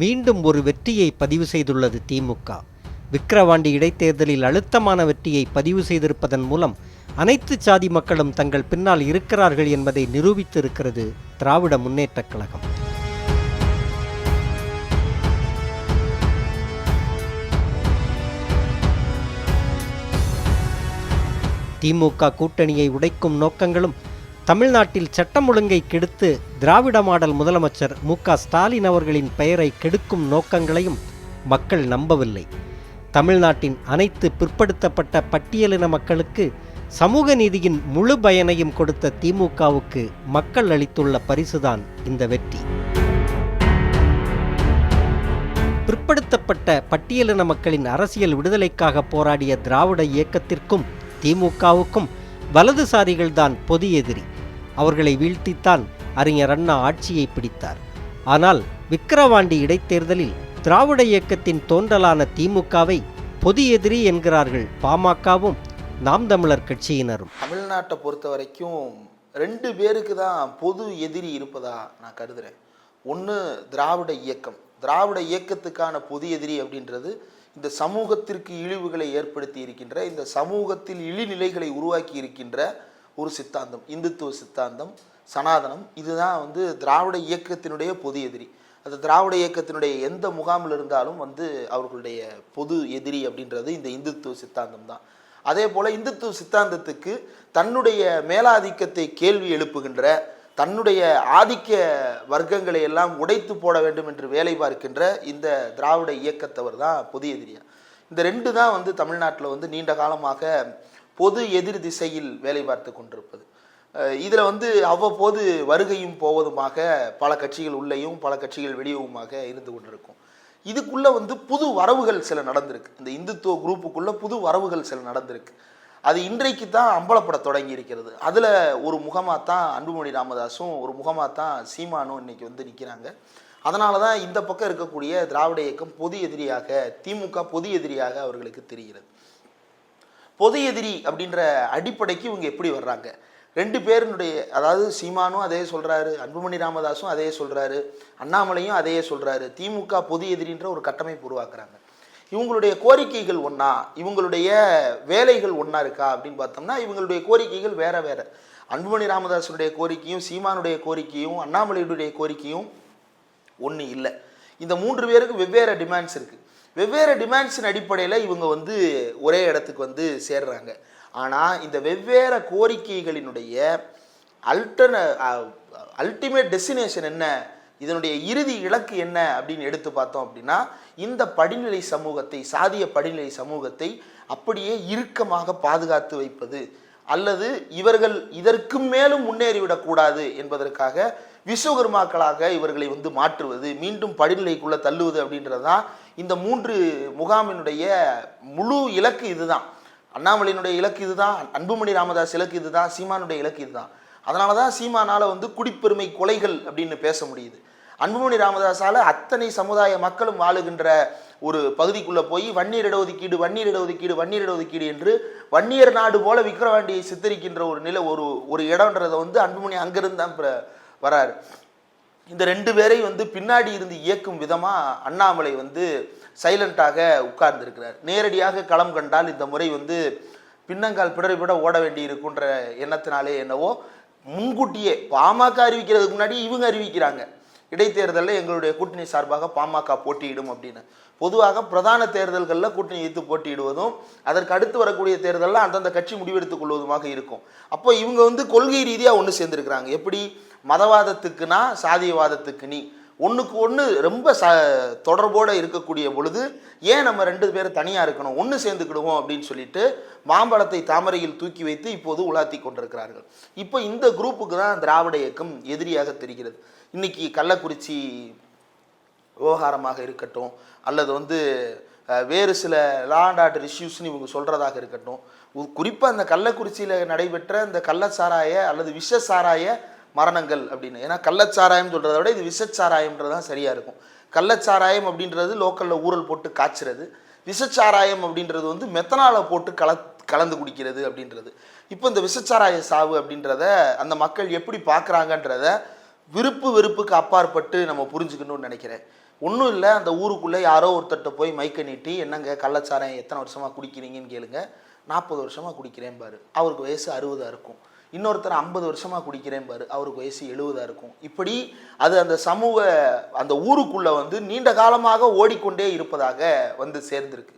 மீண்டும் ஒரு வெற்றியை பதிவு செய்துள்ளது திமுக. விக்கிரவாண்டி இடைத்தேர்தலில் அழுத்தமான வெற்றியை பதிவு செய்திருப்பதன் மூலம் அனைத்து சாதி மக்களும் தங்கள் பின்னால் இருக்கிறார்கள் என்பதை நிரூபித்திருக்கிறது திராவிட முன்னேற்றக் கழகம். திமுக கூட்டணியை உடைக்கும் நோக்கங்களும் தமிழ்நாட்டில் சட்டம் ஒழுங்கை கெடுத்து திராவிட மாடல் முதலமைச்சர் மு.க. ஸ்டாலின் அவர்களின் பெயரை கெடுக்கும் நோக்கங்களையும் மக்கள் நம்பவில்லை. தமிழ்நாட்டின் அனைத்து பிற்படுத்தப்பட்ட பட்டியலின மக்களுக்கு சமூக நீதியின் முழு பயனையும் கொடுத்த திமுகவுக்கு மக்கள் அளித்துள்ள பரிசுதான் இந்த வெற்றி. பிற்படுத்தப்பட்ட பட்டியலின மக்களின் அரசியல் விடுதலைக்காக போராடிய திராவிட இயக்கத்திற்கும் திமுகவுக்கும் வலதுசாரிகள்தான் பொது எதிரி. அவர்களை வீழ்த்தித்தான் அறிஞர் அண்ணா ஆட்சியை பிடித்தார். ஆனால் விக்கிரவாண்டி இடைத்தேர்தலில் திராவிட இயக்கத்தின் தோன்றலான திமுகவை பொது எதிரி என்கிறார்கள் பாமகவும் நாம் தமிழர் கட்சியினரும். தமிழ்நாட்டை பொறுத்த வரைக்கும் 2 பேருக்கு தான் பொது எதிரி இருப்பதா நான் கருதுகிறேன். ஒன்று திராவிட இயக்கம். திராவிட இயக்கத்துக்கான பொது எதிரி அப்படின்றது இந்த சமூகத்திற்கு இழிவுகளை ஏற்படுத்தி இருக்கின்ற, இந்த சமூகத்தில் இழிநிலைகளை உருவாக்கி இருக்கின்ற ஒரு சித்தாந்தம், இந்துத்துவ சித்தாந்தம், சனாதனம். இதுதான் திராவிட இயக்கத்தினுடைய பொது எதிரி. அது திராவிட இயக்கத்தினுடைய எந்த முகாமில் இருந்தாலும் அவர்களுடைய பொது எதிரி அப்படின்றது இந்த இந்துத்துவ சித்தாந்தம் தான். அதே போல் இந்துத்துவ சித்தாந்தத்துக்கு தன்னுடைய மேலாதிக்கத்தை கேள்வி எழுப்புகின்ற, தன்னுடைய ஆதிக்க வர்க்கங்களை எல்லாம் உடைத்து போட வேண்டும் என்று வேலை பார்க்கின்ற இந்த திராவிட இயக்கத்தவர் தான் பொது எதிரியா. இந்த 2 தான் தமிழ்நாட்டில் நீண்ட காலமாக பொது எதிர் திசையில் வேலை பார்த்து கொண்டிருப்பது. இதில் அவ்வப்போது வருகையும் போவதுமாக பல கட்சிகள் உள்ளேயும் பல கட்சிகள் வெளியவுமாக இருந்து கொண்டிருக்கும். இதுக்குள்ளே புது வரவுகள் சில நடந்திருக்கு. இந்த இந்துத்துவ குரூப்புக்குள்ளே புது வரவுகள் சில நடந்திருக்கு. அது இன்றைக்கு தான் அம்பலப்பட தொடங்கி இருக்கிறது. அதில் ஒரு முகமாக தான் அன்புமணி ராமதாஸும் ஒரு முகமாக தான் சீமானும் இன்றைக்கி நிற்கிறாங்க. அதனால தான் இந்த பக்கம் இருக்கக்கூடிய திராவிட இயக்கம் பொது எதிரியாக, திமுக பொது எதிரியாக அவர்களுக்கு தெரிகிறது. பொது எதிரி அப்படின்ற அடிப்படைக்கு இவங்க எப்படி வர்றாங்க? 2 பேருடைய, அதாவது சீமானும் அதே சொல்கிறாரு, அன்புமணி ராமதாஸும் அதே சொல்கிறாரு, அண்ணாமலையும் அதையே சொல்கிறாரு. திமுக பொது எதிரின்ற ஒரு கட்டமைப்பு உருவாக்குறாங்க. இவங்களுடைய கோரிக்கைகள் ஒன்றா, இவங்களுடைய வேலைகள் ஒன்றா இருக்கா அப்படின்னு பார்த்தோம்னா இவங்களுடைய கோரிக்கைகள் வேற வேற. அன்புமணி ராமதாஸுடைய கோரிக்கையும் சீமானுடைய கோரிக்கையும் அண்ணாமலையுடைய கோரிக்கையும் ஒன்று இல்லை. இந்த 3 பேருக்கு வெவ்வேறு டிமாண்ட்ஸ் இருக்குது. வெவ்வேறு டிமாண்ட்ஸின் அடிப்படையில் இவங்க ஒரே இடத்துக்கு சேர்றாங்க. ஆனால் இந்த வெவ்வேறு கோரிக்கைகளினுடைய அல்டிமேட் டெஸ்டினேஷன் என்ன, இதனுடைய இறுதி இலக்கு என்ன அப்படின்னு எடுத்து பார்த்தோம் அப்படின்னா, இந்த படிநிலை சமூகத்தை, சாதிய படிநிலை சமூகத்தை அப்படியே இறுக்கமாக பாதுகாத்து வைப்பது, அல்லது இவர்கள் இதற்கு மேலும் முன்னேறிவிடக்கூடாது என்பதற்காக விஸ்வகர்மாக்களாக இவர்களை மாற்றுவது, மீண்டும் படிநிலைக்குள்ளே தள்ளுவது அப்படின்றது தான் இந்த 3 முகாமினுடைய முழு இலக்கு. இதுதான் அண்ணாமலையினுடைய இலக்கு, இதுதான் அன்புமணி ராமதாஸ் இலக்கு, இதுதான் சீமானுடைய இலக்கு, இதுதான். அதனால தான் சீமானால் குடிப்பெருமை கொலைகள் அப்படின்னு பேச முடியுது. அன்புமணி ராமதாஸால் அத்தனை சமுதாய மக்களும் வாழுகின்ற ஒரு பகுதிக்குள்ளே போய் வன்னியர் இடஒதுக்கீடு, வன்னியர் இடஒதுக்கீடு, வன்னியர் இடஒதுக்கீடு என்று வன்னியர் நாடு போல விக்கிரவாண்டியை சித்தரிக்கின்ற ஒரு நிலை, ஒரு இடம்ன்றதை அன்புமணி அங்கிருந்து தான் வராரு. இந்த 2 பேரை பின்னாடி இருந்து இயக்கும் விதமாக அண்ணாமலை சைலண்டாக உட்கார்ந்துருக்கிறார். நேரடியாக களம் கண்டால் இந்த முறை பின்னங்கால் பிடரிபிட ஓட வேண்டி இருக்குன்ற எண்ணத்தினாலே என்னவோ முன்கூட்டியே பாமக அறிவிக்கிறதுக்கு முன்னாடி இவங்க அறிவிக்கிறாங்க, இடைத்தேர்தலில் எங்களுடைய கூட்டணி சார்பாக பாமக போட்டியிடும் அப்படின்னு. பொதுவாக பிரதான தேர்தல்களில் கூட்டணி வைத்து போட்டியிடுவதும் அதற்கு அடுத்து வரக்கூடிய தேர்தலில் அந்தந்த கட்சி முடிவெடுத்துக் கொள்வதுமாக இருக்கும். அப்போ இவங்க கொள்கை ரீதியாக ஒன்று சேர்ந்துருக்கிறாங்க. எப்படி மதவாதத்துக்குனா சாதியவாதத்துக்கு நீ ஒன்றுக்கு ஒன்று ரொம்ப தொடர்போடு இருக்கக்கூடிய பொழுது ஏன் நம்ம 2 பேரும் தனியாக இருக்கணும், ஒன்று சேர்ந்துக்கிடுவோம் அப்படின்னு சொல்லிட்டு மாம்பழத்தை தாமரையில் தூக்கி வைத்து இப்போது உலாத்தி கொண்டிருக்கிறார்கள். இப்போ இந்த குரூப்புக்கு தான் திராவிட இயக்கம் எதிரியாக தெரிகிறது. இன்னைக்கு கள்ளக்குறிச்சி விவகாரமாக இருக்கட்டும், அல்லது வேறு சில லா அண்ட் ஆர்டர் இஷ்யூஸ்ன்னு இவங்க சொல்கிறதாக இருக்கட்டும், குறிப்பாக அந்த கள்ளக்குறிச்சியில் நடைபெற்ற இந்த கள்ளச்சாராய அல்லது விஷசாராய மரணங்கள் அப்படின்னு. ஏன்னா கள்ளச்சாராயம் சொல்கிறத விட இது விஷச்சாராயம்ன்றது தான் சரியாக இருக்கும். கள்ளச்சாராயம் அப்படின்றது லோக்கலில் ஊறல் போட்டு காய்ச்சிறது, விஷச்சாராயம் அப்படின்றது மெத்தனாலை போட்டு கலந்து குடிக்கிறது அப்படின்றது. இப்போ இந்த விஷச்சாராய சாவு அப்படின்றத அந்த மக்கள் எப்படி பார்க்குறாங்கன்றத விருப்பு வெறுப்புக்கு அப்பாற்பட்டு நம்ம புரிஞ்சுக்கணும்னு நினைக்கிறேன். ஒன்றும் இல்லை, அந்த ஊருக்குள்ளே யாரோ ஒருத்தர்கிட்ட போய் மைக்கை நீட்டி, என்னங்க கள்ளச்சாராயம் எத்தனை வருஷமாக குடிக்கிறீங்கன்னு கேளுங்க. 40 வருஷமாக குடிக்கிறேன் பாரு, அவருக்கு வயசு 60 இருக்கும். இன்னொருத்தர் 50 வருஷமாக குடிக்கிறேன் பாரு, அவருக்கு வயசு 70 இருக்கும். இப்படி அது அந்த சமூக அந்த ஊருக்குள்ளே வந்து நீண்ட காலமாக ஓடிக்கொண்டே இருப்பதாக வந்து சேர்ந்திருக்கு.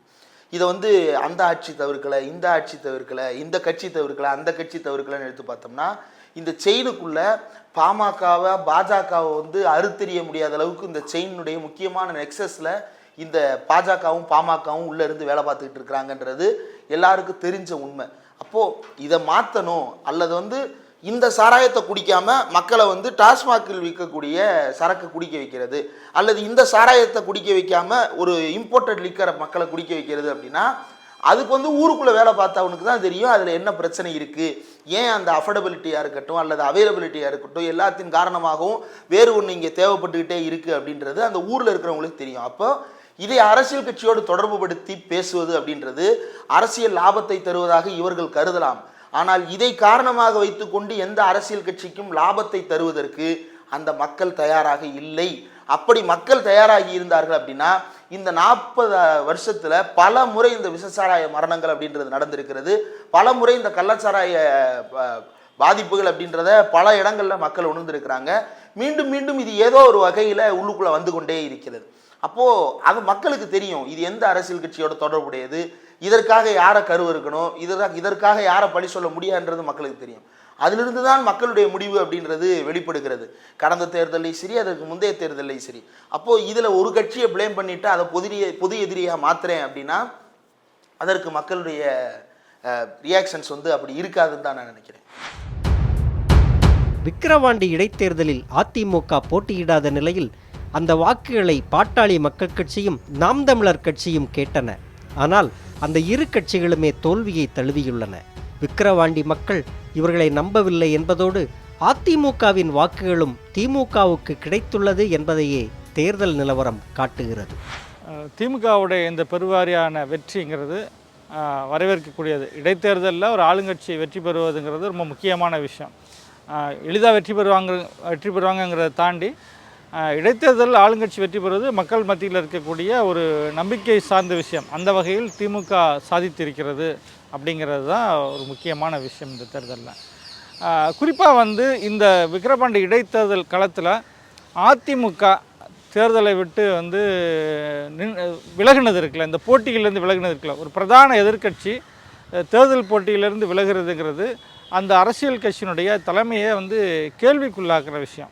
இதை வந்து அந்த ஆட்சி தவிர்க்கலை, இந்த ஆட்சி தவிர்க்கலை, இந்த கட்சி தவிர்க்கலை, அந்த கட்சி தவிர்க்கலைன்னு எடுத்து பார்த்தோம்னா இந்த செயினுக்குள்ள பாமகவை பாஜகவை வந்து அறுத்தெறிய முடியாத அளவுக்கு இந்த செயினுடைய முக்கியமான நெக்ஸஸில் இந்த பாஜகவும் பாமகவும் உள்ளே இருந்து வேலை பார்த்துக்கிட்டு இருக்கிறாங்கன்றது எல்லாருக்கும் தெரிஞ்ச உண்மை. அப்போது இதை மாற்றணும், அல்லது வந்து இந்த சாராயத்தை குடிக்காமல் மக்களை வந்து டாஸ்மாகில் விற்கக்கூடிய சரக்கு குடிக்க வைக்கிறது, அல்லது இந்த சாராயத்தை குடிக்க வைக்காமல் ஒரு இம்போர்ட்டட் லிக்கரை மக்களை குடிக்க வைக்கிறது அப்படின்னா அதுக்கு வந்து ஊருக்குள்ளே வேலை பார்த்தவனுக்கு தான் தெரியும் அதில் என்ன பிரச்சனை இருக்குது. ஏன் அந்த அஃபோர்டபிலிட்டியாக இருக்கட்டும் அல்லது அவைலபிலிட்டியாக இருக்கட்டும் எல்லாத்தின் காரணமாகவும் வேறு ஒன்று இங்கே தேவைப்பட்டுக்கிட்டே இருக்குது அப்படின்றது அந்த ஊரில் இருக்கிறவங்களுக்கு தெரியும். அப்போ இதை அரசியல் கட்சியோடு தொடர்பு படுத்தி பேசுவது அப்படின்றது அரசியல் லாபத்தை தருவதாக இவர்கள் கருதலாம். ஆனால் இதை காரணமாக வைத்துக்கொண்டு எந்த அரசியல் கட்சிக்கும் லாபத்தை தருவதற்கு அந்த மக்கள் தயாராக இல்லை. அப்படி மக்கள் தயாராகி இருந்தார்கள் அப்படின்னா இந்த 40 வருஷத்துல பல முறை இந்த விஷசாராய மரணங்கள் அப்படின்றது நடந்திருக்கிறது. பல முறை இந்த கள்ளச்சாராய பாதிப்புகள் அப்படின்றத பல இடங்கள்ல மக்கள் உணர்ந்திருக்கிறாங்க. மீண்டும் மீண்டும் இது ஏதோ ஒரு வகையில உள்ளுக்குள்ள வந்து கொண்டே இருக்கிறது. அப்போ அது மக்களுக்கு தெரியும் இது எந்த அரசியல் கட்சியோட தொடர்புடையது, இதற்காக யாரை கருவறுக்கணும், இதற்காக யாரை பழி சொல்ல முடியாதுன்றது மக்களுக்கு தெரியும். அதிலிருந்து தான் மக்களுடைய முடிவு அப்படின்றது வெளிப்படுகிறது. கடந்த தேர்தலையும் சரி, அதற்கு முந்தைய தேர்தலையும் சரி. அப்போது இதில் ஒரு கட்சியை பிளேம் பண்ணிவிட்டு அதை பொது எதிரியாக மாற்றுறேன் அப்படின்னா அதற்கு மக்களுடைய ரியாக்ஷன்ஸ் வந்து அப்படி இருக்காதுன்னு தான் நான் நினைக்கிறேன். விக்கிரவாண்டி இடைத்தேர்தலில் அதிமுக போட்டியிடாத நிலையில் அந்த வாக்குகளை பாட்டாளி மக்கள் கட்சியும் நாம் தமிழர் கட்சியும் கேட்டன. ஆனால் அந்த இரு கட்சிகளுமே தோல்வியை தழுவியுள்ளன. விக்கிரவாண்டி மக்கள் இவர்களை நம்பவில்லை என்பதோடு அதிமுகவின் வாக்குகளும் திமுகவுக்கு கிடைத்துள்ளது என்பதையே தேர்தல் நிலவரம் காட்டுகிறது. திமுகவுடைய இந்த பெருவாரியான வெற்றிங்கிறது வரவேற்கக்கூடியது. இடைத்தேர்தலில் ஒரு ஆளுங்கட்சி வெற்றி பெறுவதுங்கிறது ரொம்ப முக்கியமான விஷயம். எளிதாக வெற்றி பெறுவாங்கங்கிறத தாண்டி இடைத்தேர்தலில் ஆளுங்கட்சி வெற்றி பெறுவது மக்கள் மத்தியில் இருக்கக்கூடிய ஒரு நம்பிக்கை சார்ந்த விஷயம். அந்த வகையில் திமுக சாதித்திருக்கிறது அப்படிங்கிறது தான் ஒரு முக்கியமான விஷயம் இந்த தேர்தலில். குறிப்பாக வந்து இந்த விக்கிரவாண்டி இடைத்தேர்தல் களத்தில் அதிமுக தேர்தலை விட்டு வந்து விலகினது இருக்குல்ல, இந்த போட்டியிலேருந்து விலகினது இருக்குல்ல, ஒரு பிரதான எதிர்க்கட்சி தேர்தல் போட்டியிலேருந்து விலகிறதுங்கிறது அந்த அரசியல் கட்சியினுடைய தலைமையை வந்து கேள்விக்குள்ளாக்குற விஷயம்.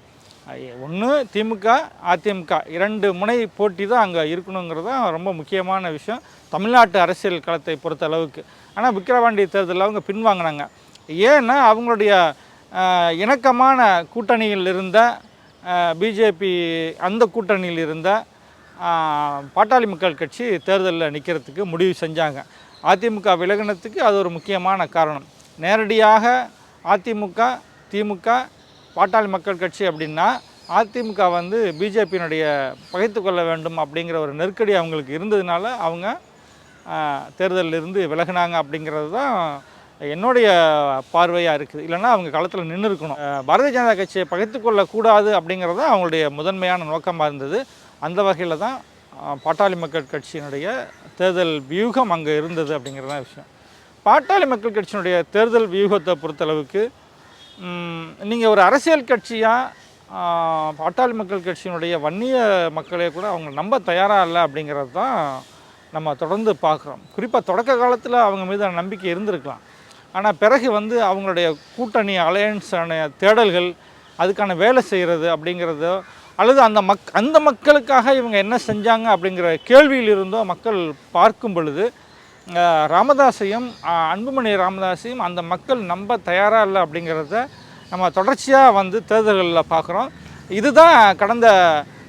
ஒன்று திமுக அதிமுக 2 முனை போட்டி தான் அங்கே இருக்கணுங்கிறது தான் ரொம்ப முக்கியமான விஷயம் தமிழ்நாட்டு அரசியல் களத்தை பொறுத்த அளவுக்கு. ஆனால் விக்கிரவாண்டி தேர்தலில் அவங்க பின்வாங்கினாங்க. ஏன்னா அவங்களுடைய இணக்கமான கூட்டணியில் இருந்த பிஜேபி, அந்த கூட்டணியில் இருந்த பாட்டாளி மக்கள் கட்சி தேர்தலில் நிற்கிறதுக்கு முடிவு செஞ்சாங்க. அதிமுக விலகினத்துக்கு அது ஒரு முக்கியமான காரணம். நேரடியாக அதிமுக திமுக பாட்டாளி மக்கள் கட்சி அப்படின்னா அதிமுக வந்து பிஜேபியினுடைய பகைத்து கொள்ள வேண்டும் அப்படிங்கிற ஒரு நெருக்கடி அவங்களுக்கு இருந்ததுனால அவங்க தேர்தலிலிருந்து விலகினாங்க அப்படிங்கிறது தான் என்னுடைய பார்வையாக இருக்குது. இல்லைன்னா அவங்க களத்தில் நின்று இருக்கணும். பாரதிய ஜனதா கட்சியை பகைத்து கொள்ளக்கூடாது அப்படிங்கிறது தான் அவங்களுடைய முதன்மையான நோக்கமாக இருந்தது. அந்த வகையில் தான் பாட்டாளி மக்கள் கட்சியினுடைய தேர்தல் வியூகம் அங்கே இருந்தது அப்படிங்கிறது தான் விஷயம். பாட்டாளி மக்கள் கட்சியினுடைய தேர்தல் வியூகத்தை பொறுத்தளவுக்கு நீங்கள் ஒரு அரசியல் கட்சியாக பாட்டாளி மக்கள் கட்சியினுடைய வன்னிய மக்களே கூட அவங்க நம்ப தயாராக இல்லை அப்படிங்கிறது தான் நம்ம தொடர்ந்து பார்க்குறோம். குறிப்பாக தொடக்க காலத்தில் அவங்க மீதான நம்பிக்கை இருந்திருக்கலாம். ஆனால் பிறகு வந்து அவங்களுடைய கூட்டணி அலையன்ஸான தேடல்கள், அதுக்கான வேலை செய்கிறது அப்படிங்கிறதோ, அல்லது அந்த மக்களுக்காக இவங்க என்ன செஞ்சாங்க அப்படிங்கிற கேள்வியில் இருந்தோ மக்கள் பார்க்கும் பொழுது ராமதாஸையும் அன்புமணி ராமதாஸையும் அந்த மக்கள் நம்ப தயாராக இல்லை அப்படிங்கிறத நம்ம தொடர்ச்சியாக வந்து தேர்தல்களில் பார்க்குறோம். இதுதான் கடந்த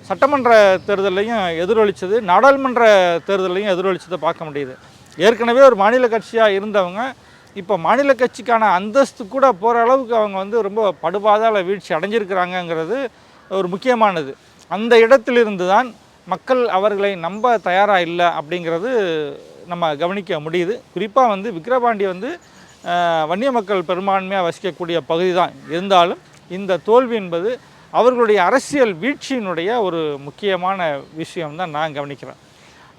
சட்டமன்ற தேர்தலையும் எதிரொலித்தது, நாடாளுமன்ற தேர்தலையும் எதிரொலித்ததை பார்க்க முடியுது. ஏற்கனவே ஒரு மாநில கட்சியாக இருந்தவங்க இப்போ மாநில கட்சிக்கான அந்தஸ்து கூட போகிற அளவுக்கு அவங்க வந்து ரொம்ப படுபாதாள வீழ்ச்சி அடைஞ்சிருக்கிறாங்கங்கிறது ஒரு முக்கியமானது. அந்த இடத்திலிருந்து தான் மக்கள் அவர்களை நம்ப தயாராக இல்லை அப்படிங்கிறது நம்ம கவனிக்க முடியுது. குறிப்பாக வந்து விக்கிரவாண்டி வந்து வன்னிய மக்கள் பெரும்பான்மையாக வசிக்கக்கூடிய பகுதி தான் இருந்தாலும் இந்த தோல்வி என்பது அவர்களுடைய அரசியல் வீழ்ச்சியினுடைய ஒரு முக்கியமான விஷயம்தான் நான் கவனிக்கிறேன்.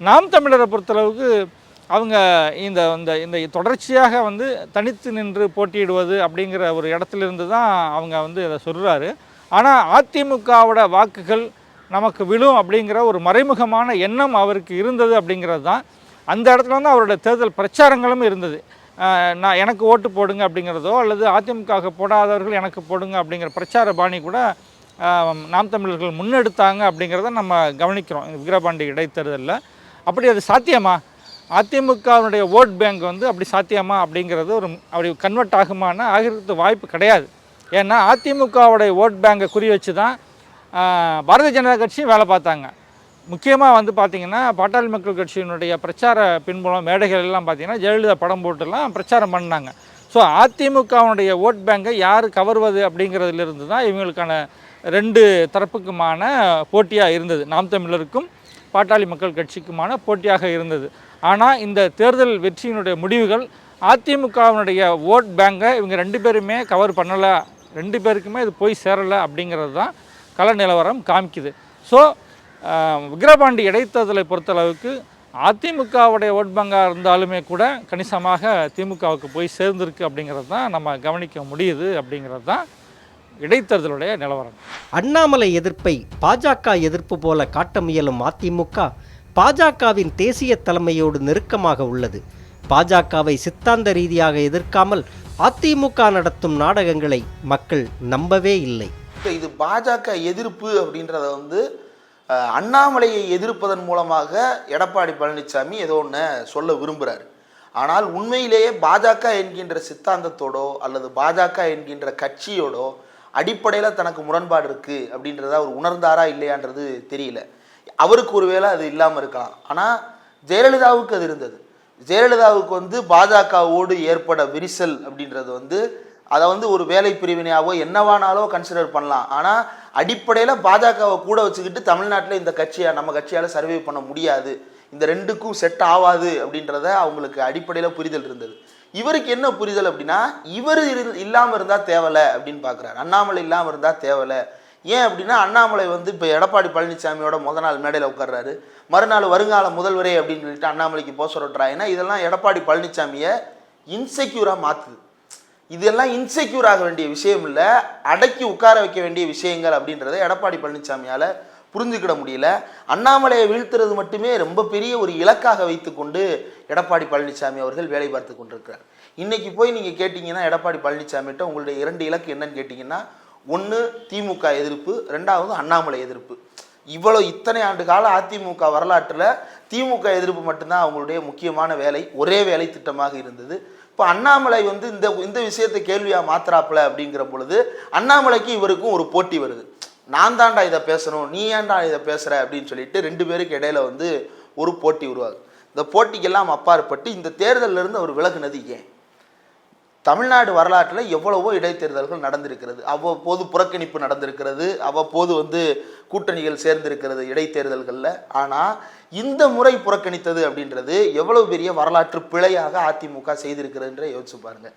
நாம் தமிழரை பொறுத்தளவுக்கு அவங்க இந்த இந்த இந்த தொடர்ச்சியாக வந்து தனித்து நின்று போட்டியிடுவது அப்படிங்கிற ஒரு இடத்துலேருந்து தான் அவங்க வந்து அதை சொல்கிறாரு. ஆனால் அதிமுகவோட வாக்குகள் நமக்கு விழும் அப்படிங்கிற ஒரு மறைமுகமான எண்ணம் அவருக்கு இருந்தது அப்படிங்கிறது தான். அந்த இடத்துல வந்து அவருடைய தேர்தல் பிரச்சாரங்களும் இருந்தது. நான் எனக்கு ஓட்டு போடுங்க அப்படிங்கிறதோ அல்லது அதிமுக போடாதவர்கள் எனக்கு போடுங்க அப்படிங்கிற பிரச்சார பாணி கூட நாம் தமிழர்கள் முன்னெடுத்தாங்க அப்படிங்கிறத நம்ம கவனிக்கிறோம் விக்கிரவாண்டி இடைத்தேர்தலில். அப்படி அது சாத்தியமா? அதிமுகவுடைய ஓட் பேங்க் வந்து அப்படி சாத்தியமா அப்படிங்கிறது ஒரு அப்படி கன்வெர்ட் ஆகுமானா ஆகிறது வாய்ப்பு கிடையாது. ஏன்னா அதிமுகவுடைய ஓட் பேங்கை குறி வச்சு தான் பாரதிய ஜனதா கட்சியும் வேலை பார்த்தாங்க. முக்கியமாக வந்து பார்த்திங்கன்னா பாட்டாளி மக்கள் கட்சியினுடைய பிரச்சார பின்புலம் மேடைகள் எல்லாம் பார்த்திங்கன்னா ஜெயலலிதா படம் போட்டுலாம் பிரச்சாரம் பண்ணாங்க. ஸோ அதிமுகவுடைய ஓட் பேங்கை யார் கவர்வது அப்படிங்கிறதுலேருந்து தான் இவங்களுக்கான 2 தரப்புக்குமான போட்டியாக இருந்தது. நாம் தமிழருக்கும் பாட்டாளி மக்கள் கட்சிக்குமான போட்டியாக இருந்தது. ஆனால் இந்த தேர்தல் வெற்றியினுடைய முடிவுகள் அதிமுகவினுடைய ஓட் பேங்கை இவங்க 2 பேருமே கவர் பண்ணலை, 2 பேருக்குமே இது போய் சேரலை அப்படிங்கிறது தான் கள நிலவரம் காமிக்குது. ஸோ விக்கிரவாண்டி இடைத்தேர்தலை பொறுத்தளவுக்கு அதிமுகவுடைய ஓட் பேங்காக இருந்தாலுமே கூட கணிசமாக திமுகவுக்கு போய் சேர்ந்திருக்கு அப்படிங்கிறது தான் நம்ம கவனிக்க முடியுது அப்படிங்கிறது தான் இடைத்தேர்தலுடைய நிலவரம். அண்ணாமலை எதிர்ப்பை பாஜக எதிர்ப்பு போல காட்ட முயலும் அதிமுக பாஜகவின் தேசிய தலைமையோடு நெருக்கமாக உள்ளது. பாஜகவை சித்தாந்த ரீதியாக எதிர்க்காமல் அதிமுக நடத்தும் நாடகங்களை மக்கள் நம்பவே இல்லை. இது பாஜக எதிர்ப்பு அப்படின்றத வந்து அண்ணாமலையை எதிர்ப்பதன் மூலமாக எடப்பாடி பழனிசாமி ஏதோ ஒன்று சொல்ல விரும்புகிறார். ஆனால் உண்மையிலேயே பாஜக என்கின்ற சித்தாந்தத்தோடோ அல்லது பாஜக என்கின்ற கட்சியோடோ அடிப்படையில் தனக்கு முரண்பாடு இருக்குது அப்படின்றத அவர் உணர்ந்தாரா இல்லையான்றது தெரியல. அவருக்கு ஒருவேளை அது இல்லாமல் இருக்கலாம். ஆனால் ஜெயலலிதாவுக்கு அது இருந்தது. ஜெயலலிதாவுக்கு வந்து பாஜகவோடு ஏற்பட விரிசல் அப்படின்றது வந்து அதை வந்து ஒரு வேலை பிரிவினையாவோ என்னவானாலோ கன்சிடர் பண்ணலாம். ஆனால் அடிப்படையில் பாஜகவை கூட வச்சுக்கிட்டு தமிழ்நாட்டில் இந்த நம்ம கட்சியால் சர்வே பண்ண முடியாது, இந்த 2க்கும் செட் ஆகாது அப்படின்றத அவங்களுக்கு அடிப்படையில் புரிதல் இருந்தது. இவருக்கு என்ன புரிதல் அப்படின்னா இவர் இல்லாமல் இருந்தால் தேவலை அப்படின்னு பார்க்குறாரு. அண்ணாமலை இல்லாமல் இருந்தால் தேவலை. ஏன் அப்படின்னா அண்ணாமலை வந்து இப்போ எடப்பாடி பழனிசாமியோட நாள் மேடையில் உட்கார்றாரு, மறுநாள் வருங்கால முதல்வரே அப்படின்னு சொல்லிட்டு அண்ணாமலைக்கு போக சொல்லிட்டுறா. ஏன்னா இதெல்லாம் எடப்பாடி பழனிசாமியை இன்செக்யூராக மாற்றுது. இதெல்லாம் இன்செக்யூர் ஆக வேண்டிய விஷயம் இல்லை, அடக்கி உட்கார வைக்க வேண்டிய விஷயங்கள் அப்படின்றத எடப்பாடி பழனிசாமியால் புரிஞ்சுக்கிட முடியல. அண்ணாமலையை வீழ்த்துறது மட்டுமே ரொம்ப பெரிய ஒரு இலக்காக வைத்துக்கொண்டு எடப்பாடி பழனிசாமி அவர்கள் வேலை பார்த்து கொண்டிருக்கிறார். இன்னைக்கு போய் நீங்கள் கேட்டிங்கன்னா எடப்பாடி பழனிசாமிகிட்ட உங்களுடைய 2 இலக்கு என்னன்னு கேட்டிங்கன்னா, 1 திமுக எதிர்ப்பு, 2வது அண்ணாமலை எதிர்ப்பு. இத்தனை ஆண்டு கால அதிமுக வரலாற்றில் திமுக எதிர்ப்பு மட்டும்தான் அவங்களுடைய முக்கியமான வேலை, ஒரே வேலை திட்டமாக இருந்தது. இப்போ அண்ணாமலை வந்து இந்த விஷயத்தை கேள்வியாக மாத்திராப்புல அப்படிங்கிற பொழுது அண்ணாமலைக்கு இவருக்கும் ஒரு போட்டி வருது. நான் தாண்டா இதை பேசணும், நீ ஏன்டா இதை பேசுகிற அப்படின்னு சொல்லிட்டு 2 பேருக்கு இடையில வந்து ஒரு போட்டி உருவாகுது. இந்த போட்டிக்கெல்லாம் அப்பாற்பட்டு இந்த தேர்தலிருந்து அவர் விலகுனது ஏன்? தமிழ்நாடு வரலாற்றில் எவ்வளவோ இடைத்தேர்தல்கள் நடந்திருக்கிறது, அவ்வப்போது புறக்கணிப்பு நடந்திருக்கிறது, அவ்வப்போது வந்து கூட்டணிகள் சேர்ந்திருக்கிறது இடைத்தேர்தல்களில். ஆனால் இந்த முறை புறக்கணித்தது அப்படின்றது எவ்வளவு பெரிய வரலாற்று பிழையாக அதிமுக செய்திருக்கிறதுன்ற யோசிச்சு பாருங்க.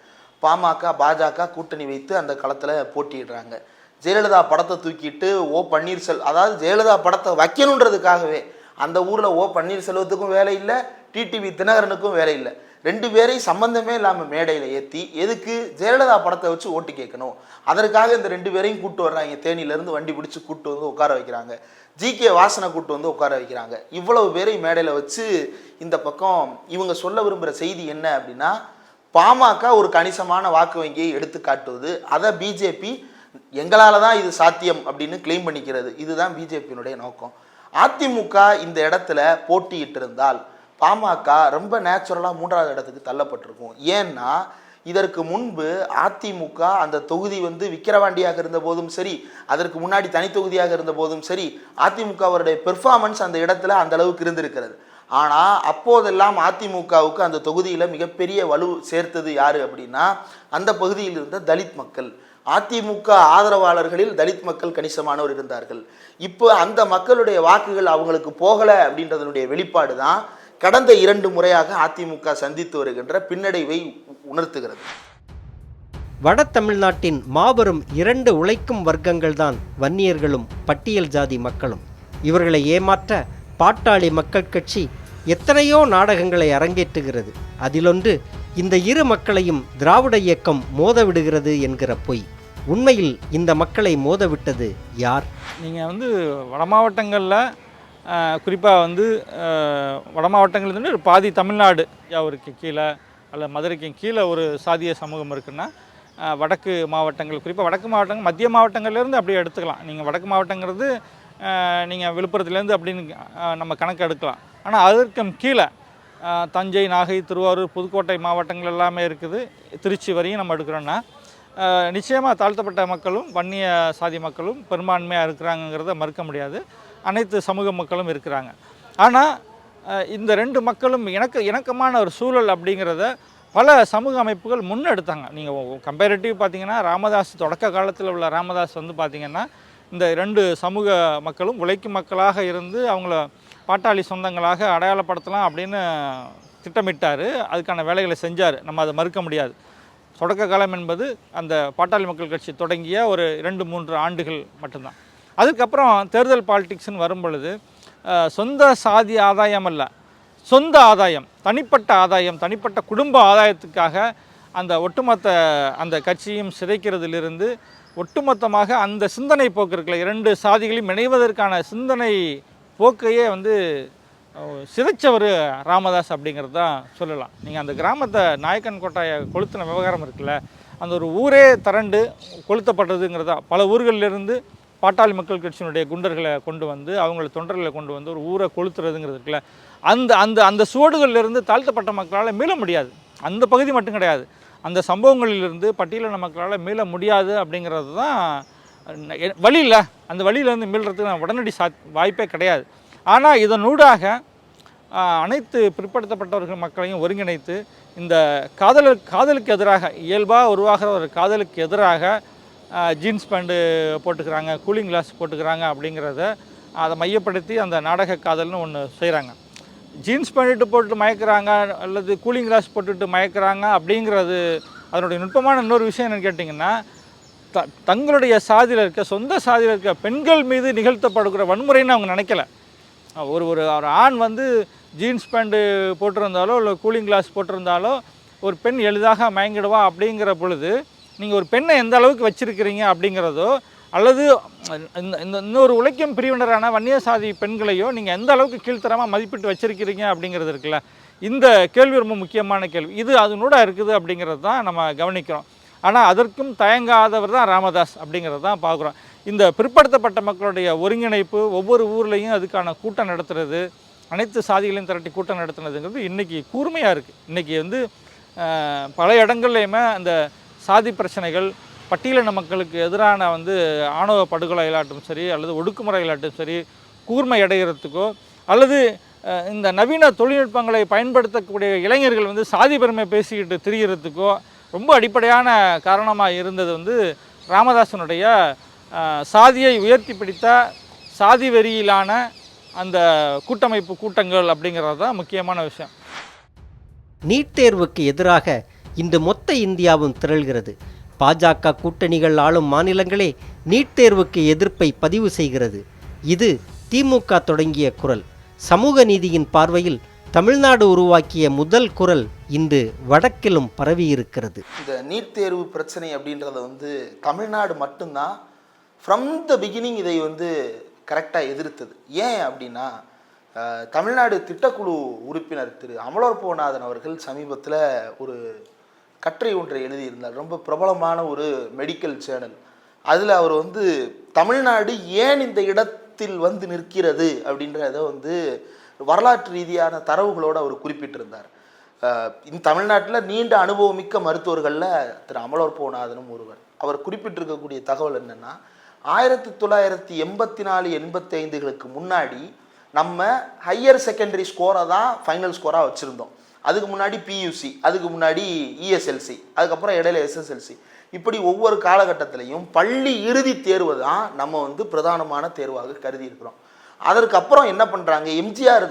பாமக பாஜக கூட்டணி வைத்து அந்த களத்தில் போட்டியிடுறாங்க. ஜெயலலிதா படத்தை தூக்கிட்டு பன்னீர்செல்வம், அதாவது ஜெயலலிதா படத்தை வைக்கணுன்றதுக்காகவே அந்த ஊரில் பன்னீர்செல்வத்துக்கும் வேலை இல்லை, டிடிவி தினகரனுக்கும் வேலை இல்லை. 2 பேரையும் சம்பந்தமே இல்லாமல் மேடையில் ஏற்றி எதுக்கு ஜெயலலிதா படத்தை வச்சு ஓட்டு கேட்கணும், அதற்காக இந்த 2 பேரையும் கூட்டு வர்றாங்க. தேனியிலேருந்து வண்டி பிடிச்சி கூட்டு வந்து உட்கார வைக்கிறாங்க, ஜிகே வாசனை கூட்டு வந்து உட்கார வைக்கிறாங்க. இவ்வளவு பேரையும் மேடையில் வச்சு இந்த பக்கம் இவங்க சொல்ல விரும்புகிற செய்தி என்ன அப்படின்னா, பாமக ஒரு கணிசமான வாக்கு வங்கியை எடுத்து காட்டுவது, அதை பிஜேபி எங்களால் தான் இது சாத்தியம் அப்படின்னு கிளைம் பண்ணிக்கிறது. இதுதான் பிஜேபியினுடைய நோக்கம். அதிமுக இந்த இடத்துல போட்டியிட்டு இருந்தால் பாமக ரொம்ப நேச்சுரலாக 3வது இடத்துக்கு தள்ளப்பட்டிருக்கும். ஏன்னா இதற்கு முன்பு அதிமுக அந்த தொகுதி வந்து விக்கிரவாண்டியாக இருந்த போதும் சரி, அதற்கு முன்னாடி தனி தொகுதியாக இருந்த போதும் சரி, அதிமுகவுடைய பெர்ஃபார்மன்ஸ் அந்த இடத்துல அந்த அளவுக்கு இருந்திருக்கிறது. ஆனால் அப்போதெல்லாம் அதிமுகவுக்கு அந்த தொகுதியில் மிகப்பெரிய வலு சேர்த்தது யார் அப்படின்னா அந்த பகுதியில் இருந்த தலித் மக்கள். அதிமுக ஆதரவாளர்களில் தலித் மக்கள் கணிசமானவர் இருந்தார்கள். இப்போ அந்த மக்களுடைய வாக்குகள் அவங்களுக்கு போகலை அப்படின்றதனுடைய வெளிப்பாடு தான் கடந்த 2 முறையாக அதிமுக சந்தித்து வருகின்ற பின்னடைவை உணர்த்துகிறது. வட தமிழ்நாட்டின் மாபெரும் 2 உழைக்கும் வர்க்கங்கள்தான் வன்னியர்களும் பட்டியல் ஜாதி மக்களும். இவர்களை ஏமாற்ற பாட்டாளி மக்கள் கட்சி எத்தனையோ நாடகங்களை அரங்கேற்றுகிறது. அதிலொன்று இந்த இரு மக்களையும் திராவிட இயக்கம் மோதவிடுகிறது என்கிற பொய். உண்மையில் இந்த மக்களை மோதவிட்டது யார்? நீங்கள் வந்து வட மாவட்டங்களில் குறிப்பாக வந்து வட மாவட்டங்கள்லேருந்து ஒரு பாதி தமிழ்நாடு அவருக்கு கீழே அல்லது மதுரைக்கு கீழே ஒரு சாதிய சமூகம் இருக்குன்னா வடக்கு மாவட்டங்கள், குறிப்பாக வடக்கு மாவட்டங்கள் மத்திய மாவட்டங்கள்லேருந்து அப்படியே எடுத்துக்கலாம். நீங்கள் வடக்கு மாவட்டங்கிறது நீங்கள் விழுப்புரத்துலேருந்து அப்படின்னு நம்ம கணக்கு எடுக்கலாம். ஆனால் அதற்கும் கீழே தஞ்சை, நாகை, திருவாரூர், புதுக்கோட்டை மாவட்டங்கள் எல்லாமே இருக்குது. திருச்சி வரையும் நம்ம எடுக்கிறோன்னா நிச்சயமாக தாழ்த்தப்பட்ட மக்களும் வன்னிய சாதி மக்களும் பெரும்பான்மையாக இருக்கிறாங்கிறத மறுக்க முடியாது. அனைத்து சமூக மக்களும் இருக்கிறாங்க. ஆனால் இந்த 2 மக்களும் இணக்கமான ஒரு சூழல் அப்படிங்கிறத பல சமூக அமைப்புகள் முன்னெடுத்தாங்க. நீங்கள் கம்பேரிட்டிவ் பார்த்தீங்கன்னா ராமதாஸ் தொடக்க காலத்தில் உள்ள ராமதாஸ் வந்து பார்த்திங்கன்னா இந்த 2 சமூக மக்களும் உழைக்கும் மக்களாக இருந்து அவங்கள பாட்டாளி சொந்தங்களாக அடையாளப்படுத்தலாம் அப்படின்னு திட்டமிட்டார். அதுக்கான வேலைகளை செஞ்சார். நம்ம அதை மறுக்க முடியாது. தொடக்க காலம் என்பது அந்த பாட்டாளி மக்கள் கட்சி தொடங்கிய ஒரு 2-3 ஆண்டுகள் மட்டும்தான். அதுக்கப்புறம் தேர்தல் பாலிடிக்ஸ்னு வரும் பொழுது சொந்த சாதி ஆதாயம் அல்ல, சொந்த ஆதாயம், தனிப்பட்ட ஆதாயம், தனிப்பட்ட குடும்ப ஆதாயத்துக்காக அந்த ஒட்டுமொத்த அந்த கட்சியும் சிதைக்கிறதிலிருந்து ஒட்டுமொத்தமாக அந்த சிந்தனை போக்கு இருக்குல்ல, 2 சாதிகளையும் இணைவதற்கான சிந்தனை போக்கையே வந்து சிதைச்சவர் ராமதாஸ் அப்படிங்கிறது தான் சொல்லலாம். நீங்கள் அந்த கிராமத்தை நாயக்கன் கோட்டையை கொளுத்தின விவகாரம் இருக்குல்ல, அந்த ஒரு ஊரே திரண்டு கொளுத்தப்பட்டதுங்கிறதா. பல ஊர்களிலிருந்து பாட்டாளி மக்கள் கட்சியினுடைய குண்டர்களை கொண்டு வந்து அவங்கள தொண்டர்களை கொண்டு வந்து ஒரு ஊரை கொளுத்துறதுங்கிறது இருக்குல்ல, அந்த அந்த அந்த சுவடுகளிலிருந்து தாழ்த்தப்பட்ட மக்களால் மீள முடியாது. அந்த பகுதி மட்டும் கிடையாது, அந்த சம்பவங்களிலிருந்து பட்டியலின மக்களால் மீள முடியாது அப்படிங்கிறது தான் வழி இல்லை. அந்த வழியிலேருந்து மீள்றதுக்கு உடனடி வாய்ப்பே கிடையாது. ஆனால் இதனூடாக அனைத்து பிற்படுத்தப்பட்டவர்கள் மக்களையும் ஒருங்கிணைத்து இந்த காதலுக்கு எதிராக இயல்பாக உருவாகிற ஒரு காதலுக்கு எதிராக ஜீன்ஸ் பேண்ட்டு போட்டுக்கிறாங்க, கூலிங் கிளாஸ் போட்டுக்கிறாங்க அப்படிங்கிறத அதை மையப்படுத்தி அந்த நாடக காதல்னு ஒன்று செய்கிறாங்க. ஜீன்ஸ் பேண்ட்டு போட்டு மயக்கிறாங்க அல்லது கூலிங் கிளாஸ் போட்டுட்டு மயக்கிறாங்க அப்படிங்கிறது அதனுடைய நுட்பமான இன்னொரு விஷயம் என்னென்னு கேட்டிங்கன்னா, தங்களுடைய சாதியில் இருக்க சொந்த சாதியில் இருக்க பெண்கள் மீது நிகழ்த்தப்படுகிற வன்முறைன்னு அவங்க நினைக்கல. ஒரு ஆண் வந்து ஜீன்ஸ் பேண்ட்டு போட்டிருந்தாலோ இல்லை கூலிங் கிளாஸ் போட்டிருந்தாலோ ஒரு பெண் எளிதாக மயங்கிடுவா அப்படிங்கிற பொழுது நீங்கள் ஒரு பெண்ணை எந்த அளவுக்கு வச்சுருக்கிறீங்க அப்படிங்கிறதோ அல்லது இன்னொரு உழைக்கும் பிரிவினரான வன்னிய சாதி பெண்களையோ நீங்கள் எந்த அளவுக்கு கீழ்த்தரமாக மதிப்பிட்டு வச்சுருக்கிறீங்க அப்படிங்கிறது இருக்குல்ல, இந்த கேள்வி ரொம்ப முக்கியமான கேள்வி. இது அதனோட இருக்குது அப்படிங்கிறது தான் நம்ம கவனிக்கிறோம். ஆனால் அதற்கும் தயங்காதவர் தான் ராமதாஸ் அப்படிங்கிறது தான் பார்க்குறோம். இந்த பிற்படுத்தப்பட்ட மக்களுடைய ஒருங்கிணைப்பு, ஒவ்வொரு ஊர்லேயும் அதுக்கான கூட்டம் நடத்துறது, அனைத்து சாதிகளையும் திரட்டி கூட்டம் நடத்துனதுங்கிறது இன்றைக்கி கூர்மையாக இருக்குது. இன்றைக்கி வந்து பல இடங்கள்லையுமே அந்த சாதி பிரச்சனைகள், பட்டியலின மக்களுக்கு எதிரான வந்து ஆணவ படுகொலைகளாட்டும் சரி அல்லது ஒடுக்குமுறைகளாட்டும் சரி கூர்மை அடைகிறதுக்கோ அல்லது இந்த நவீன தொழில்நுட்பங்களை பயன்படுத்தக்கூடிய இளைஞர்கள் வந்து சாதி பெருமை பேசிக்கிட்டு திரிகிறதுக்கோ ரொம்ப அடிப்படையான காரணமாக இருந்தது வந்து ராமதாசனுடைய சாதியை உயர்த்தி பிடித்த சாதி வெறியிலான அந்த கூட்டமைப்பு கூட்டங்கள் அப்படிங்கிறது தான் முக்கியமான விஷயம். நீட் தேர்வுக்கு எதிராக இன்று மொத்த இந்தியாவும் திரள்கிறது. பாஜக கூட்டணிகள் ஆளும் மாநிலங்களே நீட் தேர்வுக்கு எதிர்ப்பை பதிவு செய்கிறது. இது திமுக தொடங்கிய குரல். சமூக நீதியின் பார்வையில் தமிழ்நாடு உருவாக்கிய முதல் குரல் இன்று வடக்கிலும் பரவி இருக்கிறது. இந்த நீட் தேர்வு பிரச்சனை அப்படின்றத வந்து தமிழ்நாடு மட்டும்தான் ஃப்ரம் த பிகினிங் இதை வந்து கரெக்டாக எதிர்த்தது. ஏன் அப்படின்னா, தமிழ்நாடு திட்டக்குழு உறுப்பினர் திரு அமலோற்பநாதன் அவர்கள் சமீபத்தில் ஒரு கட்டுரை ஒன்றை எழுதியிருந்தார். ரொம்ப பிரபலமான ஒரு மெடிக்கல் சேனல். அதில் அவர் வந்து தமிழ்நாடு ஏன் இந்த இடத்தில் வந்து நிற்கிறது அப்படின்றத வந்து வரலாற்று ரீதியான தரவுகளோடு அவர் குறிப்பிட்டிருந்தார். இந்த தமிழ்நாட்டில் நீண்ட அனுபவமிக்க மருத்துவர்களில் திரு அமலோற்பநாதனும் ஒருவர். அவர் குறிப்பிட்டிருக்கக்கூடிய தகவல் என்னென்னா, 1984-85களுக்கு முன்னாடி நம்ம ஹையர் செகண்டரி ஸ்கோரை தான் ஃபைனல் ஸ்கோராக வச்சுருந்தோம். அதுக்கு முன்னாடி பியூசி, அதுக்கு முன்னாடி இஎஸ்எல்சி, அதுக்கப்புறம் இடையில எஸ்எஸ்எல்சி. இப்படி ஒவ்வொரு காலகட்டத்திலையும் பள்ளி இறுதி தேர்வு தான் நம்ம வந்து பிரதானமான தேர்வாக கருதி இருக்கிறோம். அதற்கப்புறம் என்ன பண்ணுறாங்க, எம்ஜிஆர்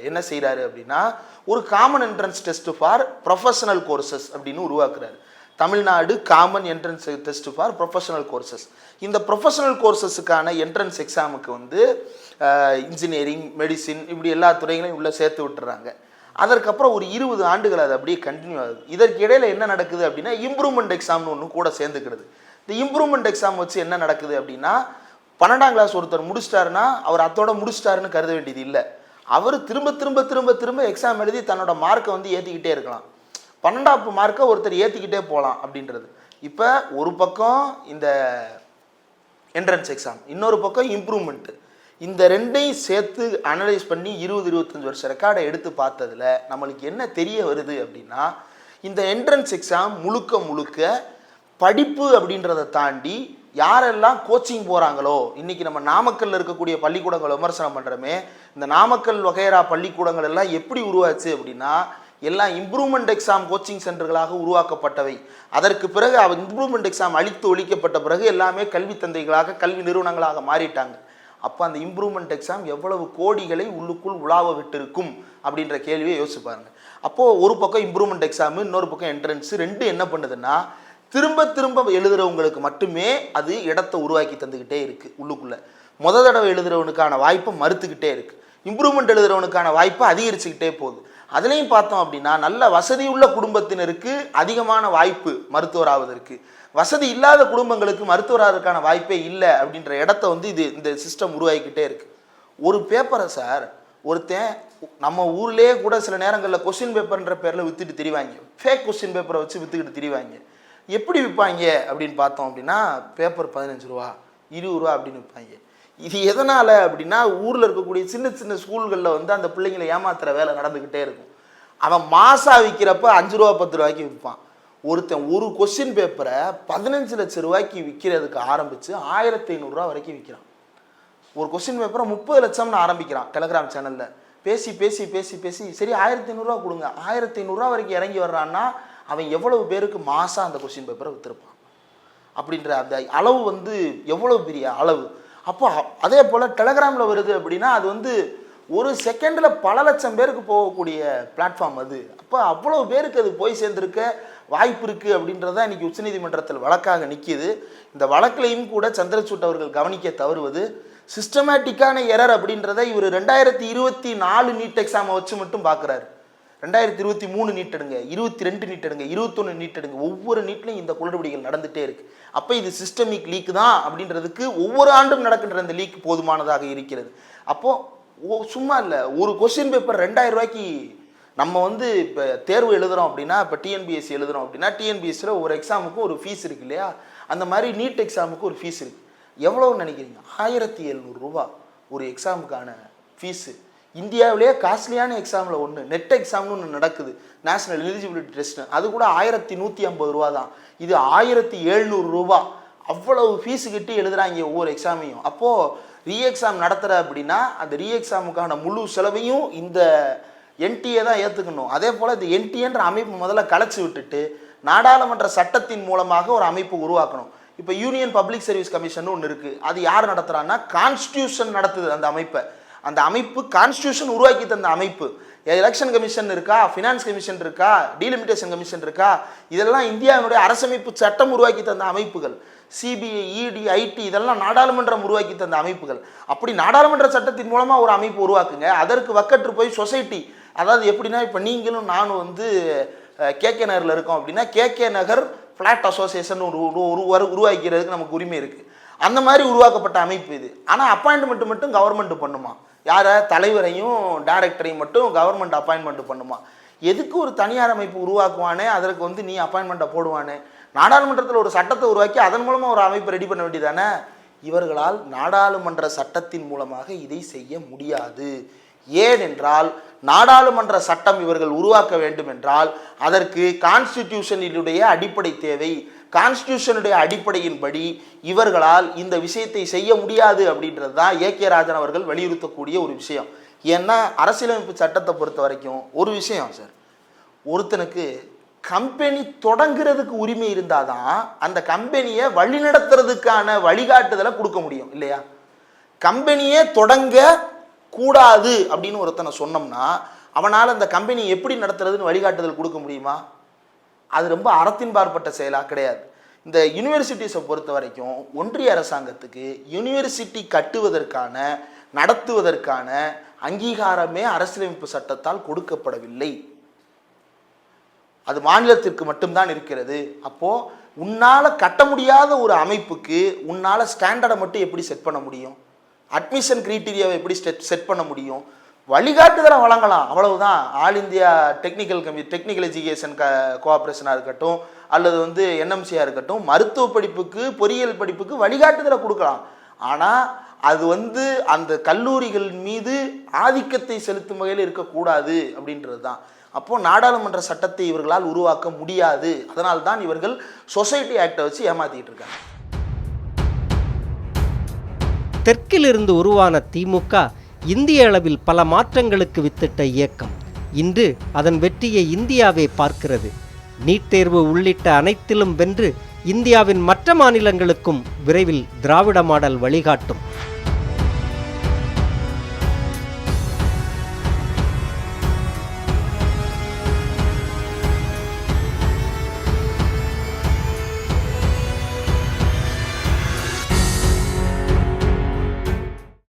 என்ன செய்கிறாரு அப்படின்னா, ஒரு common entrance test for professional courses அப்படின்னு உருவாக்குறாரு. Tamil Nadu common entrance test for professional courses. இந்த ப்ரொஃபஷனல் கோர்சஸுக்கான என்ட்ரன்ஸ் எக்ஸாமுக்கு வந்து இன்ஜினியரிங், மெடிசின், இப்படி எல்லா துறைகளையும் உள்ளே சேர்த்து விட்டுறாங்க. அதற்கப்புறம் ஒரு 20 ஆண்டுகள் அது அப்படியே கண்டினியூ ஆகுது. இதற்கு இடையில என்ன நடக்குது அப்படின்னா இம்ப்ரூவ்மெண்ட் எக்ஸாம்னு ஒன்று கூட சேர்ந்துக்கிறது. இந்த இம்ப்ரூவ்மெண்ட் எக்ஸாம் வச்சு என்ன நடக்குது அப்படின்னா 12ஆம் கிளாஸ் ஒருத்தர் முடிச்சிட்டாருன்னா அவர் அதோட முடிச்சிட்டாருன்னு கருத வேண்டியது இல்லை. அவர் திரும்ப திரும்ப திரும்ப திரும்ப எக்ஸாம் எழுதி தன்னோட மார்க்கை வந்து ஏற்றிக்கிட்டே இருக்கலாம். 12ஆம் மார்க்கை ஒருத்தர் ஏற்றிக்கிட்டே போகலாம் அப்படின்றது. இப்போ ஒரு பக்கம் இந்த என்ட்ரன்ஸ் எக்ஸாம், இன்னொரு பக்கம் இம்ப்ரூவ்மெண்ட்டு, இந்த ரெண்டையும் சேர்த்து அனலைஸ் பண்ணி 20-25 வருஷ ரெக்கார்டை எடுத்து பார்த்ததில் நம்மளுக்கு என்ன தெரிய வருது அப்படின்னா இந்த என்ட்ரன்ஸ் எக்ஸாம் முழுக்க முழுக்க படிப்பு அப்படின்றத தாண்டி யாரெல்லாம் கோச்சிங் போகிறாங்களோ, இன்றைக்கி நம்ம நாமக்கல்லில் இருக்கக்கூடிய பள்ளிக்கூடங்களை விமர்சனம் பண்ணுறோமே, இந்த நாமக்கல் வகைரா பள்ளிக்கூடங்கள் எல்லாம் எப்படி உருவாச்சு அப்படின்னா எல்லாம் இம்ப்ரூவ்மெண்ட் எக்ஸாம் கோச்சிங் சென்டர்களாக உருவாக்கப்பட்டவை. அதற்கு பிறகு இம்ப்ரூவ்மெண்ட் எக்ஸாம் அழித்து ஒழிக்கப்பட்ட பிறகு எல்லாமே கல்வி தந்தைகளாக, கல்வி நிறுவனங்களாக மாறிட்டாங்க. அப்போ அந்த இம்ப்ரூவ்மெண்ட் எக்ஸாம் எவ்வளவு கோடிகளை உள்ளுக்குள் உலாவ விட்டிருக்கும் அப்படின்ற கேள்வியை யோசிச்சு பாருங்க. அப்போது ஒரு பக்கம் இம்ப்ரூவ்மெண்ட் எக்ஸாமு, இன்னொரு பக்கம் என்ட்ரன்ஸு, ரெண்டு என்ன பண்ணுதுன்னா திரும்ப திரும்ப எழுதுறவங்களுக்கு மட்டுமே அது இடத்தை உருவாக்கி தந்துக்கிட்டே இருக்குது. உள்ளுக்குள்ளே தடவை எழுதுறவனுக்கான வாய்ப்பை மறுத்துக்கிட்டே இருக்குது. இம்ப்ரூவ்மெண்ட் எழுதுறவனுக்கான வாய்ப்பை அதிகரிச்சுக்கிட்டே போகுது. அதுலேயும் பார்த்தோம் அப்படின்னா நல்ல வசதியுள்ள குடும்பத்தினருக்கு அதிகமான வாய்ப்பு மருத்துவர் ஆவதற்கு, வசதி இல்லாத குடும்பங்களுக்கு மருத்துவராகிறதுக்கான வாய்ப்பே இல்லை அப்படின்ற இடத்த வந்து இந்த சிஸ்டம் உருவாக்கிக்கிட்டே இருக்குது. ஒரு பேப்பரை சார் ஒருத்தன் நம்ம ஊர்லேயே கூட சில நேரங்களில் கொஸ்டின் பேப்பர்ன்ற பேரில் விற்றுட்டு திரிவாங்க. ஃபேக் கொஸ்டின் பேப்பரை வச்சு விற்றுக்கிட்டு திரிவாங்க. எப்படி விற்பாங்க அப்படின்னு பார்த்தோம் அப்படின்னா பேப்பர் 15 ரூபா 20 ரூபா அப்படின்னு விற்பாங்க. இது எதனால் அப்படின்னா ஊரில் இருக்கக்கூடிய சின்ன சின்ன ஸ்கூல்களில் வந்து அந்த பிள்ளைங்களை ஏமாத்துகிற வேலை நடந்துக்கிட்டே இருக்கும். அவன் மாதம் விற்கிறப்ப 5 ரூபா 10 ரூபாய்க்கு விற்பான். ஒருத்தன் ஒரு கொஸ்டின் பேப்பரை 15 லட்சம் ரூபாய்க்கு விற்கிறதுக்கு ஆரம்பித்து 1500 ரூபா வரைக்கும் விற்கிறான். ஒரு கொஸ்டின் பேப்பரை 30 லட்சம்னு ஆரம்பிக்கிறான். டெலகிராம் சேனலில் பேசி பேசி பேசி பேசி சரி 1500 ரூபா கொடுங்க, 1500 ரூபா வரைக்கும் இறங்கி வர்றான்னா அவன் எவ்வளவு பேருக்கு மாதம் அந்த கொஸ்டின் பேப்பரை விற்றுருப்பான் அப்படின்ற அந்த அளவு வந்து எவ்வளோ பெரிய அளவு. அப்போ அதே போல் டெலகிராமில் வருது அப்படின்னா அது வந்து ஒரு செகண்டில் பல லட்சம் பேருக்கு போகக்கூடிய பிளாட்ஃபார்ம் அது. அப்போ அவ்வளோ பேருக்கு அது போய் சேர்ந்துருக்க வாய்ப்பு இருக்குது அப்படின்றதான் இன்றைக்கி உச்சநீதிமன்றத்தில் வழக்காக நிற்கிது. இந்த வழக்கிலையும் கூட சந்திரசூட் அவர்கள் கவனிக்க தவறுவது சிஸ்டமேட்டிக்கான எரர் அப்படின்றத இவர் 2024 நீட் எக்ஸாமை வச்சு மட்டும் பார்க்குறாரு. 2023 நீட் எடுங்க, 22 நீட் எடுங்க, 21 நீட் எடுங்க, ஒவ்வொரு நீட்லையும் இந்த குளறுபடிகள் நடந்துகிட்டே இருக்குது. அப்போ இது சிஸ்டமிக் லீக் தான் அப்படின்றதுக்கு ஒவ்வொரு ஆண்டும் நடக்கின்ற அந்த லீக் போதுமானதாக இருக்கிறது. அப்போது சும்மா இல்லை, ஒரு கொஸ்டின் பேப்பர் 2000 ரூபாய்க்கு நம்ம வந்து இப்போ தேர்வு எழுதுகிறோம் அப்படின்னா, இப்போ டிஎன்பிஎஸ்சி எழுதுகிறோம் அப்படின்னா டிஎன்பிஎஸ்சியில் ஒரு எக்ஸாமுக்கு ஒரு ஃபீஸ் இருக்குது இல்லையா, அந்த மாதிரி நீட் எக்ஸாமுக்கு ஒரு ஃபீஸ் இருக்குது. எவ்வளோன்னு நினைக்கிறீங்க? 1700 ரூபா ஒரு எக்ஸாமுக்கான ஃபீஸு. இந்தியாவிலேயே காஸ்ட்லியான எக்ஸாமில் ஒன்று நெட் எக்ஸாம்னு ஒன்று நடக்குது, நேஷனல் எலிஜிபிலிட்டி டெஸ்ட்டு, அது கூட 1150 ரூபா தான். இது 1700 ரூபா. அவ்வளவு ஃபீஸு கட்டி எழுதுகிறாங்க ஒவ்வொரு எக்ஸாமையும். அப்போது ரீ எக்ஸாம் நடத்துகிற அப்படின்னா அந்த ரீ எக்ஸாமுக்கான முழு செலவையும் இந்த என்டிஏ தான் ஏற்றுக்கணும். அதே போல் இந்த என்டிஏன்ற அமைப்பு முதல்ல கலைச்சி விட்டுட்டு நாடாளுமன்ற சட்டத்தின் மூலமாக ஒரு அமைப்பு உருவாக்கணும். இப்போ யூனியன் பப்ளிக் சர்வீஸ் கமிஷன் ஒன்று இருக்குது. அது யார் நடத்துகிறான்னா கான்ஸ்டியூஷன் நடத்துது அந்த அமைப்பை. அந்த அமைப்பு கான்ஸ்டியூஷன் உருவாக்கி தந்த அமைப்பு. எலெக்ஷன் கமிஷன் இருக்கா, ஃபினான்ஸ் கமிஷன் இருக்கா, டீலிமிட்டேஷன் கமிஷன் இருக்கா, இதெல்லாம் இந்தியாவினுடைய அரசமைப்பு சட்டம் உருவாக்கி தந்த அமைப்புகள். சிபிஐ, இடி, ஐடி இதெல்லாம் நாடாளுமன்றம் உருவாக்கி தந்த அமைப்புகள். அப்படி நாடாளுமன்ற சட்டத்தின் மூலமாக ஒரு அமைப்பு உருவாக்குங்க. அதற்கு வக்கற்று போய் சொசைட்டி, அதாவது எப்படின்னா இப்போ நீங்களும் நானும் வந்து கேகே நகரில் இருக்கோம் அப்படின்னா கேகே நகர் ஃப்ளாட் அசோசியேஷன் உருவாக்கிறதுக்கு நமக்கு உரிமை இருக்குது. அந்த மாதிரி உருவாக்கப்பட்ட அமைப்பு இது. ஆனால் அப்பாயின்மெண்ட் மட்டும் கவர்மெண்ட் பண்ணுமா? யாரை? தலைவரையும் டைரக்டரையும் மட்டும் கவர்மெண்ட் அப்பாயின்மெண்ட் பண்ணுமா? எதுக்கு ஒரு தனியார் அமைப்பு உருவாக்குவானே, அதற்கு வந்து நீ அப்பாயின்மெண்ட்டை போடுவானே? நாடாளுமன்றத்தில் ஒரு சட்டத்தை உருவாக்கி அதன் மூலமாக ஒரு அமைப்பு ரெடி பண்ண வேண்டியதானே? இவர்களால் நாடாளுமன்ற சட்டத்தின் மூலமாக இதை செய்ய முடியாது. ஏனென்றால் நாடாளுமன்ற சட்டம் இவர்கள் உருவாக்க வேண்டும் என்றால் அதற்கு கான்ஸ்டிடியூஷனுடைய அடிப்படை தேவை. கான்ஸ்டிடியூஷனுடைய அடிப்படையின்படி இவர்களால் இந்த விஷயத்தை செய்ய முடியாது அப்படின்றது தான் ஏகே ராஜன் அவர்கள் வலியுறுத்தக்கூடிய ஒரு விஷயம். ஏன்னா அரசியலமைப்பு சட்டத்தை பொறுத்த வரைக்கும் ஒரு விஷயம் சார், ஒருத்தனுக்கு கம்பெனி தொடங்குறதுக்கு உரிமை இருந்தால் தான் அந்த கம்பெனியை வழிநடத்துறதுக்கான வழிகாட்டுதலை கொடுக்க முடியும் இல்லையா? கம்பெனியே தொடங்க கூடாது அப்படின்னு ஒருத்தனை சொன்னோம்னா அவனால் அந்த கம்பெனி எப்படி நடத்துறதுன்னு வழிகாட்டுதல் கொடுக்க முடியுமா? அது ரொம்ப அறத்தின்பாற்பட்ட செயலாக கிடையாது. இந்த யூனிவர்சிட்டிஸை பொறுத்த வரைக்கும் ஒன்றிய அரசாங்கத்துக்கு யூனிவர்சிட்டி கட்டுவதற்கான நடத்துவதற்கான அங்கீகாரமே அரசியலமைப்பு சட்டத்தால் கொடுக்கப்படவில்லை. அது மாநிலத்திற்கு மட்டும்தான் இருக்கிறது. அப்போது உன்னால் கட்ட முடியாத ஒரு அமைப்புக்கு உன்னால் ஸ்டாண்டர்டை மட்டும் எப்படி செட் பண்ண முடியும்? அட்மிஷன் கிரைட்டீரியாவை எப்படி செட் பண்ண முடியும்? வழிகாட்டுதலை வழங்கலாம், அவ்வளவுதான். ஆல் இந்தியா டெக்னிக்கல் எஜுகேஷன் கோஆப்ரேஷனாக இருக்கட்டும், அல்லது வந்து என்எம்சியாக இருக்கட்டும், மருத்துவ படிப்புக்கு பொறியியல் படிப்புக்கு வழிகாட்டுதலை கொடுக்கலாம். ஆனால் அது வந்து அந்த கல்லூரிகள் மீது ஆதிக்கத்தை செலுத்தும் வகையில் இருக்கக்கூடாது அப்படின்றது தான். அப்போது நாடாளுமன்ற சட்டத்தை இவர்களால் உருவாக்க முடியாது. அதனால்தான் இவர்கள் சொசைட்டி ஆக்டை வச்சு ஏமாத்திட்டு இருக்காங்க. தெற்கிலிருந்து உருவான திமுக இந்திய அளவில் பல மாற்றங்களுக்கு வித்திட்ட இயக்கம். இன்று அதன் வெற்றியை இந்தியாவே பார்க்கிறது. நீட் தேர்வு உள்ளிட்ட அனைத்திலும் வென்று இந்தியாவின் மற்ற மாநிலங்களுக்கும் விரைவில் திராவிட மாடல் வழிகாட்டும்.